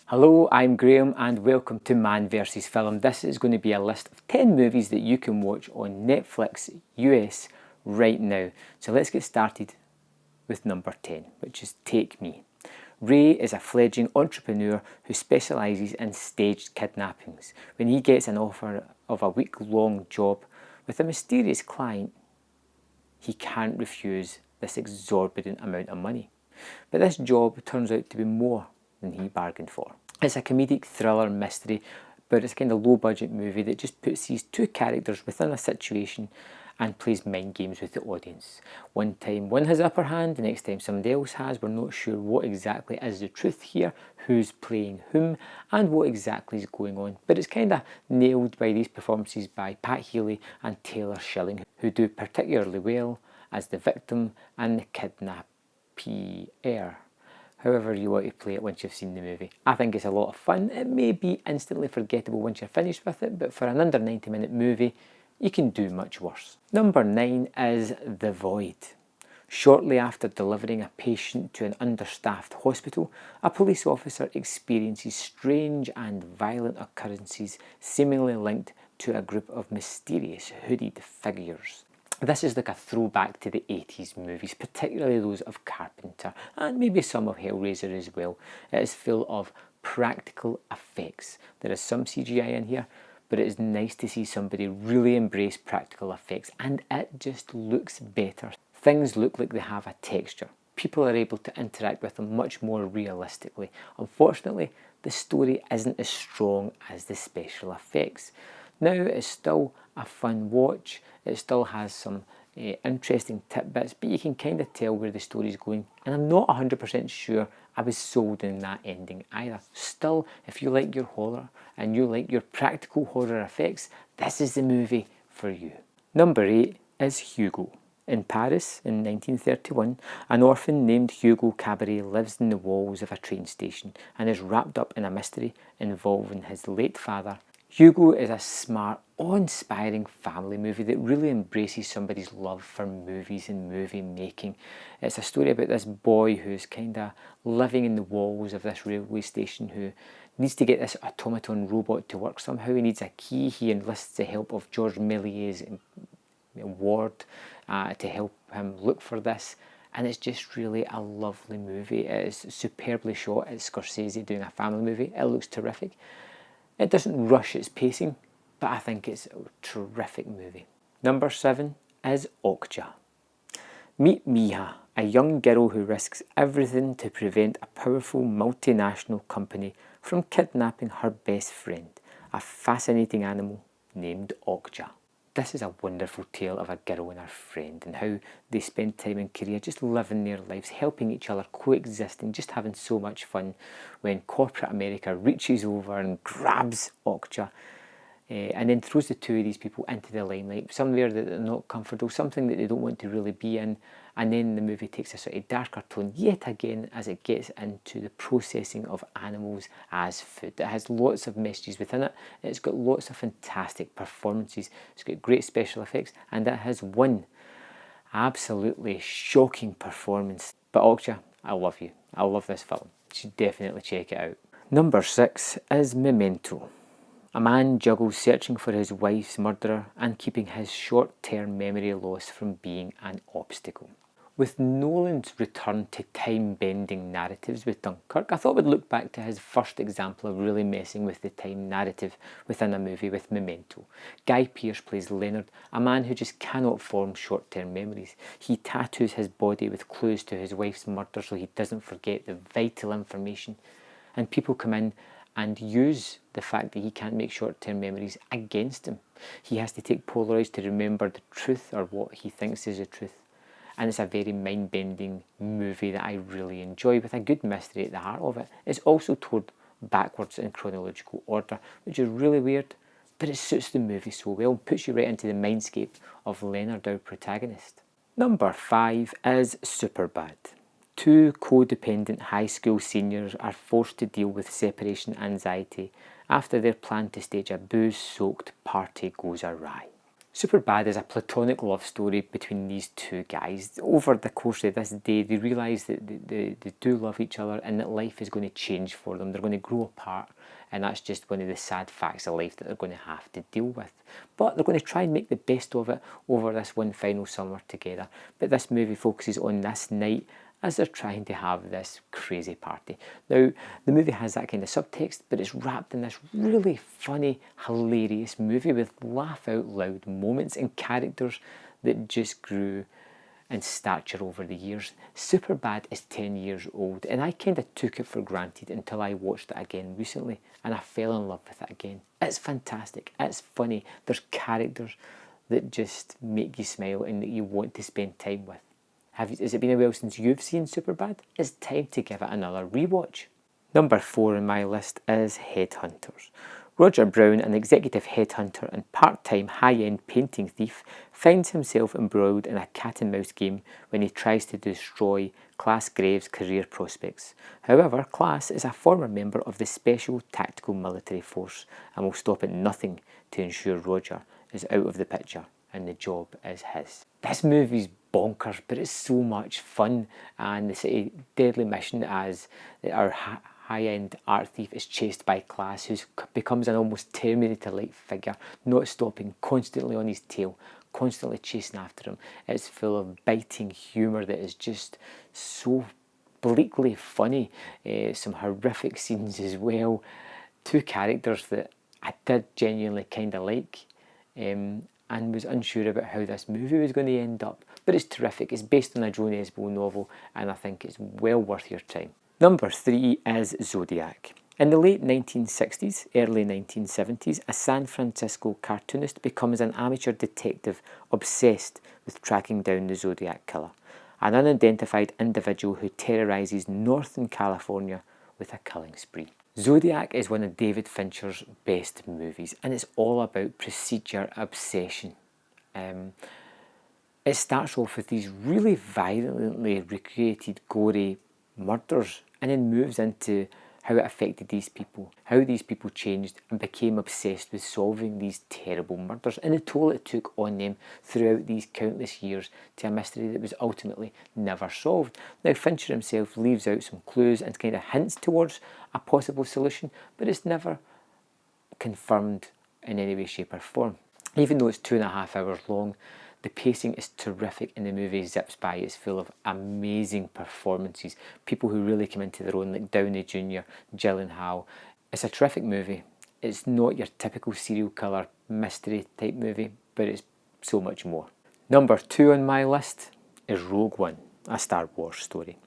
Hello, I'm Graham and welcome to Man vs Film. This is going to be a list of 10 movies that you can watch on Netflix US right now. So let's get started with number 10, which is Take Me. Ray is a fledgling entrepreneur who specialises in staged kidnappings. When he gets an offer of a week-long job with a mysterious client, he can't refuse this exorbitant amount of money. But this job turns out to be more than he bargained for. It's a comedic thriller mystery, but it's a kind of low budget movie that just puts these two characters within a situation and plays mind games with the audience. One time one has the upper hand, the next time somebody else has. We're not sure what exactly is the truth here, who's playing whom, and what exactly is going on. But it's kind of nailed by these performances by Pat Healy and Taylor Schilling, who do particularly well as the victim and the kidnapper. However you want to play it once you've seen the movie. I think it's a lot of fun. It may be instantly forgettable once you're finished with it, but for an under 90-minute movie, you can do much worse. Number 9 is The Void. Shortly after delivering a patient to an understaffed hospital, a police officer experiences strange and violent occurrences seemingly linked to a group of mysterious hooded figures. This is like a throwback to the 80s movies, particularly those of Carpenter and maybe some of Hellraiser as well. It is full of practical effects. There is some CGI in here, but it is nice to see somebody really embrace practical effects, and it just looks better. Things look like they have a texture. People are able to interact with them much more realistically. Unfortunately, the story isn't as strong as the special effects. Now, it's still a fun watch. It still has some interesting tidbits, but you can kind of tell where the story is going. And I'm not 100% sure I was sold in that ending either. Still, if you like your horror and you like your practical horror effects, this is the movie for you. Number 8 is Hugo. In Paris in 1931, an orphan named Hugo Cabaret lives in the walls of a train station and is wrapped up in a mystery involving his late father. Hugo is a smart, awe-inspiring family movie that really embraces somebody's love for movies and movie making. It's a story about this boy who's kind of living in the walls of this railway station who needs to get this automaton robot to work somehow. He needs a key. He enlists the help of Georges Méliès's ward to help him look for this. And it's just really a lovely movie. It is superbly shot. It's Scorsese doing a family movie. It looks terrific. It doesn't rush its pacing, but I think it's a terrific movie. Number 7 is Okja. Meet Miha, a young girl who risks everything to prevent a powerful multinational company from kidnapping her best friend, a fascinating animal named Okja. This is a wonderful tale of a girl and her friend and how they spend time in Korea just living their lives, helping each other, coexisting, just having so much fun when corporate America reaches over and grabs Okja and then throws the two of these people into the limelight, somewhere that they're not comfortable, something that they don't want to really be in, and then the movie takes a sort of darker tone yet again as it gets into the processing of animals as food. It has lots of messages within it. It's got lots of fantastic performances. It's got great special effects, and it has one absolutely shocking performance. But Okja, I love you. I love this film. You should definitely check it out. Number 6 is Memento. A man juggles searching for his wife's murderer and keeping his short-term memory loss from being an obstacle. With Nolan's return to time-bending narratives with Dunkirk, I thought we'd look back to his first example of really messing with the time narrative within a movie with Memento. Guy Pearce plays Leonard, a man who just cannot form short-term memories. He tattoos his body with clues to his wife's murder so he doesn't forget the vital information. And people come in and use the fact that he can't make short-term memories against him. He has to take Polaroids to remember the truth or what he thinks is the truth. And it's a very mind-bending movie that I really enjoy with a good mystery at the heart of it. It's also told backwards in chronological order, which is really weird, but it suits the movie so well and puts you right into the mindscape of Leonard, our protagonist. Number 5 is Superbad. Two codependent high school seniors are forced to deal with separation anxiety after their plan to stage a booze-soaked party goes awry. Superbad is a platonic love story between these two guys. Over the course of this day, they realise that they do love each other and that life is going to change for them. They're going to grow apart, and that's just one of the sad facts of life that they're going to have to deal with. But they're going to try and make the best of it over this one final summer together. But this movie focuses on this night as they're trying to have this crazy party. Now, the movie has that kind of subtext, but it's wrapped in this really funny, hilarious movie with laugh out loud moments and characters that just grew in stature over the years. Superbad is 10 years old, and I kind of took it for granted until I watched it again recently, and I fell in love with it again. It's fantastic, it's funny, there's characters that just make you smile and that you want to spend time with. Has it been a while since you've seen Superbad? It's time to give it another rewatch. Number 4 on my list is Headhunters. Roger Brown, an executive headhunter and part-time high-end painting thief, finds himself embroiled in a cat-and-mouse game when he tries to destroy Class Graves' career prospects. However, Class is a former member of the Special Tactical Military Force and will stop at nothing to ensure Roger is out of the picture and the job is his. This movie's bonkers, but it's so much fun, and the sort of deadly mission as our high-end art thief is chased by Class, who becomes an almost Terminator-like figure, not stopping, constantly on his tail, constantly chasing after him. It's full of biting humour that is just so bleakly funny. Some horrific scenes as well. Two characters that I did genuinely kind of like, and was unsure about how this movie was going to end up. But it's terrific. It's based on a Joan Esbo novel, and I think it's well worth your time. Number 3 is Zodiac. In the late 1960s, early 1970s, a San Francisco cartoonist becomes an amateur detective obsessed with tracking down the Zodiac killer, an unidentified individual who terrorises Northern California with a killing spree. Zodiac is one of David Fincher's best movies, and it's all about procedure obsession. It starts off with these really violently recreated, gory murders, and then moves into how it affected these people, how these people changed and became obsessed with solving these terrible murders, and the toll it took on them throughout these countless years to a mystery that was ultimately never solved. Now, Fincher himself leaves out some clues and kind of hints towards a possible solution, but it's never confirmed in any way, shape or form. Even though it's 2.5 hours long, the pacing is terrific and the movie zips by. It's full of amazing performances, people who really come into their own, like Downey Jr., Gyllenhaal. It's a terrific movie. It's not your typical serial killer mystery type movie, but it's so much more. Number 2 on my list is Rogue One, a Star Wars story.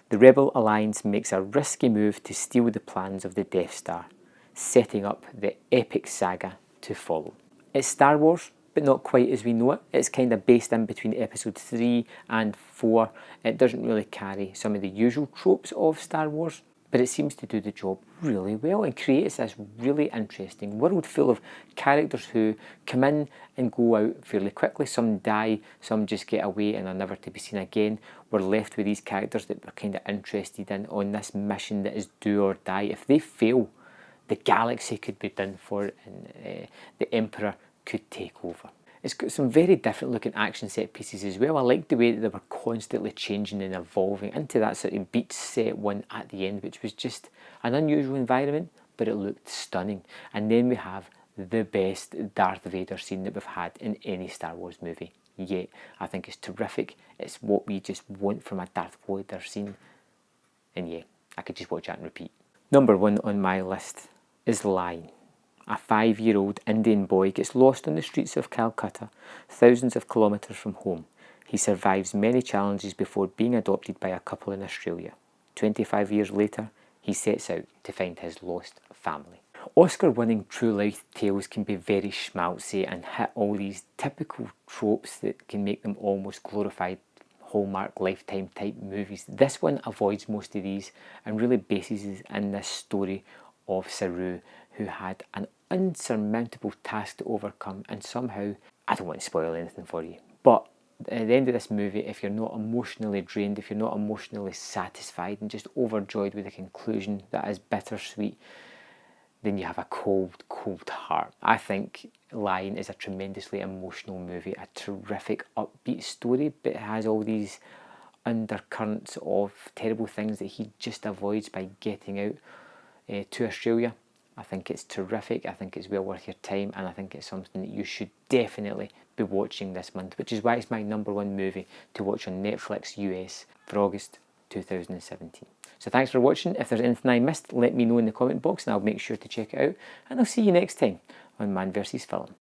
The Rebel Alliance makes a risky move to steal the plans of the Death Star, setting up the epic saga to follow. It's Star Wars, but not quite as we know it. It's kind of based in between episode 3 and 4. It doesn't really carry some of the usual tropes of Star Wars, but it seems to do the job really well and creates this really interesting world full of characters who come in and go out fairly quickly. Some die, some just get away and are never to be seen again. We're left with these characters that we're kind of interested in on this mission that is do or die. If they fail, the galaxy could be done for, and the Emperor could take over. It's got some very different looking action set pieces as well. I like the way that they were constantly changing and evolving into that sort of beach set one at the end, which was just an unusual environment, but it looked stunning. And then we have the best Darth Vader scene that we've had in any Star Wars movie yet. I think it's terrific. It's what we just want from a Darth Vader scene. And yeah, I could just watch that and repeat. Number 1 on my list is Line. A 5-year-old Indian boy gets lost on the streets of Calcutta, thousands of kilometres from home. He survives many challenges before being adopted by a couple in Australia. 25 years later, he sets out to find his lost family. Oscar-winning true life tales can be very schmaltzy and hit all these typical tropes that can make them almost glorified Hallmark Lifetime type movies. This one avoids most of these and really bases it in this story of Saru, who had an unsurmountable task to overcome, and somehow, I don't want to spoil anything for you, but at the end of this movie, if you're not emotionally drained, if you're not emotionally satisfied and just overjoyed with the conclusion that is bittersweet, then you have a cold, cold heart. I think Lion is a tremendously emotional movie, a terrific upbeat story, but it has all these undercurrents of terrible things that he just avoids by getting out to Australia. I think it's terrific, I think it's well worth your time, and I think it's something that you should definitely be watching this month, which is why it's my #1 movie to watch on Netflix US for August 2017. So thanks for watching. If there's anything I missed, let me know in the comment box and I'll make sure to check it out. And I'll see you next time on Man vs. Film.